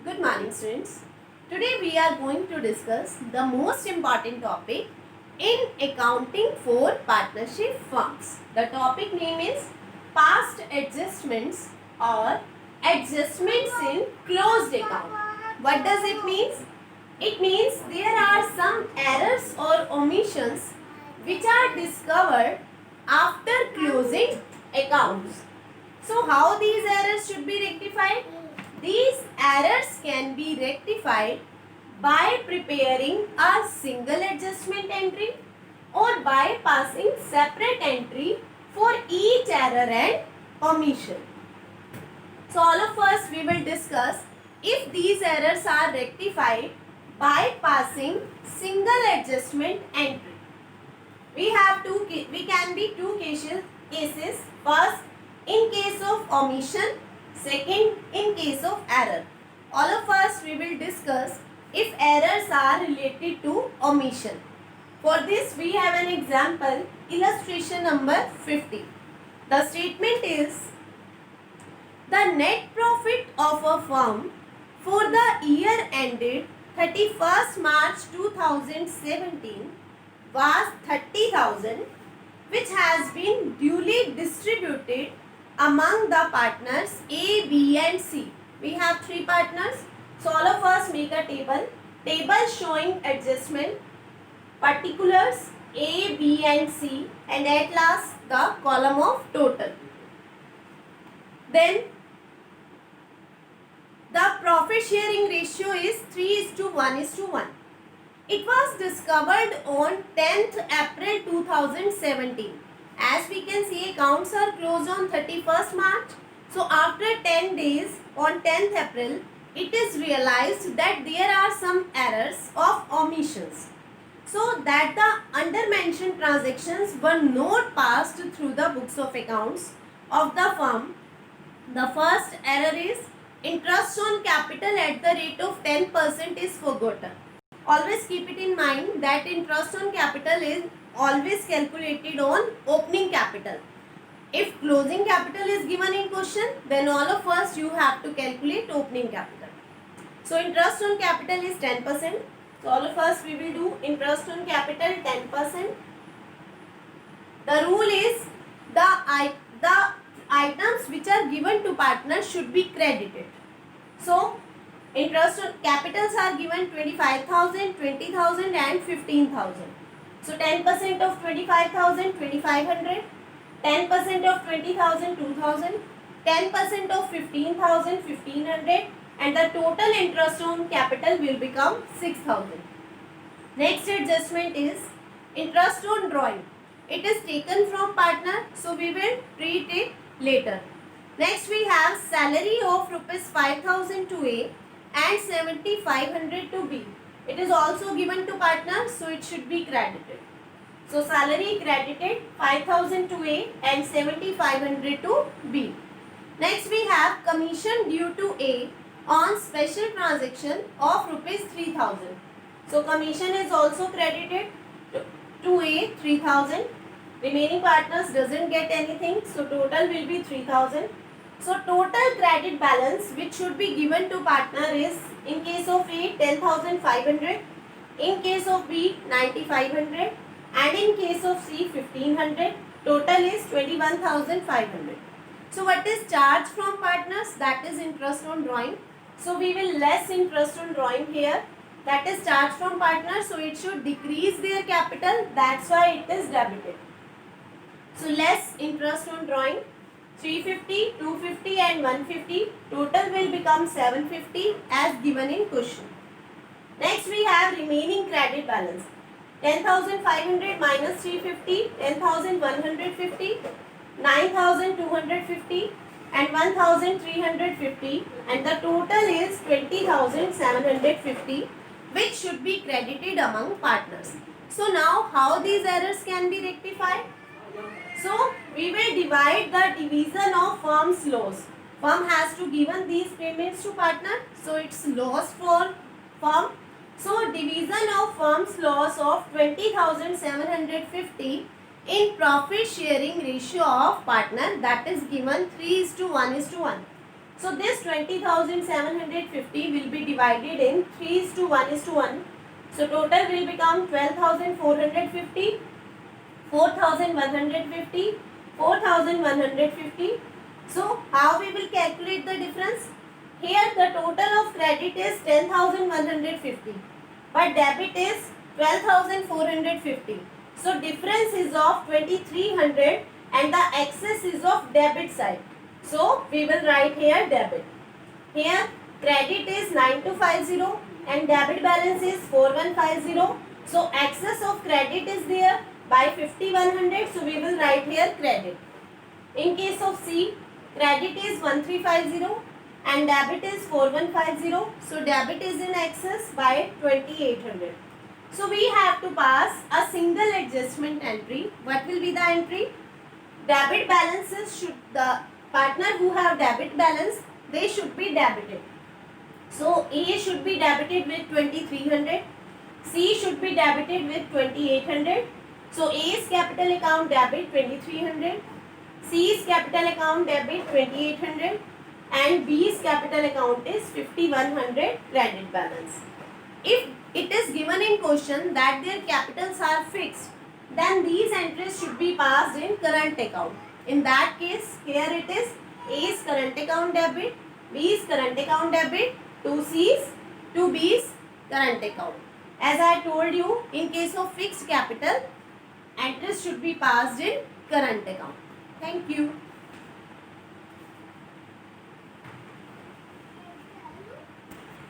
Good morning, students. Today we are going to discuss the most important topic in accounting for partnership firms. The topic name is past adjustments or adjustments in closed account. What does it mean? It means there are some errors or omissions which are discovered after closing accounts. So how these errors should be rectified? These errors can be rectified by preparing a single adjustment entry or by passing separate entry for each error and omission. So all of us we will discuss if these errors are rectified by passing single adjustment entry. We can be two cases. First, in case of omission, second, in case of error. All of us we will discuss if errors are related to omission. For this we have an example, illustration number 50. The statement is, the net profit of a firm for the year ended 31st March 2017 was 30,000, which has been duly distributed among the partners A, B and C. We have three partners. So all of us make a table showing adjustment, particulars A, B and C, and at last the column of total. Then the profit sharing ratio is 3:1:1. It was discovered on 10th April 2017. As we can see, accounts are closed on 31st March. So after 10 days on 10th April, it is realized that there are some errors of omissions. So that the under mentioned transactions were not passed through the books of accounts of the firm. The first error is interest on capital at the rate of 10% is forgotten. Always keep it in mind that interest on capital is always calculated on opening capital. If closing capital is given in question, then all of us you have to calculate opening capital. So interest on capital is 10%. So all of us we will do interest on capital 10%. The rule is the items which are given to partners should be credited. So interest on capitals are given 25,000, 20,000 and 15,000. So 10% of 25,000, 2,500. 10% of 20,000, 2,000. 10% of 15,000, 1,500. And the total interest on capital will become 6,000. Next adjustment is interest on drawing. It is taken from partner, so we will treat it later. Next we have salary of rupees 5,000 to A and 7,500 to B. It is also given to partner, so it should be credited. So salary credited 5,000 to A and 7,500 to B. Next we have commission due to A on special transaction of rupees 3,000. So commission is also credited to A 3,000. Remaining partners doesn't get anything, so total will be 3,000. So total credit balance which should be given to partner is, in case of A 10,500, in case of B 9,500 and in case of C 1,500. Total is 21,500. So what is charge from partners? That is interest on drawing. So we will less interest on drawing here. That is charge from partners, so it should decrease their capital. That's why it is debited. So less interest on drawing, 350, 250 and 150. Total will become 750 as given in question. Next we have remaining credit balance. 10,500 minus 350, 10,150, 9,250 and 1,350, and the total is 20,750, which should be credited among partners. So now how these errors can be rectified? So we will divide the division of firm's loss. Firm has to given these payments to partner, so it's loss for firm. So division of firm's loss of 20,750 in profit sharing ratio of partner, that is given 3:1:1. So this 20,750 will be divided in 3:1:1. So total will become 12,450, 4,150, 4,150. So how we will calculate the difference? Here the total of credit is 10,150, but debit is 12,450. So difference is of 2,300 and the excess is of debit side. So we will write here debit. Here credit is 9250 and debit balance is 4150. So excess of credit is there by 5100. So we will write here credit. In case of C, credit is 1350 and debit is 4150. So debit is in excess by 2800. So we have to pass a single adjustment entry. What will be the entry? Debit balances should, the partner who have debit balance, they should be debited. So A should be debited with 2300, C should be debited with 2800. So A's capital account debit 2300, C's capital account debit 2800 and B's capital account is 5100 credit balance. If it is given in question that their capitals are fixed, then these entries should be passed in current account. In that case, here it is A's current account debit, B's current account debit, to C's, to B's current account. As I told you, in case of fixed capital, entries should be passed in current account. Thank you.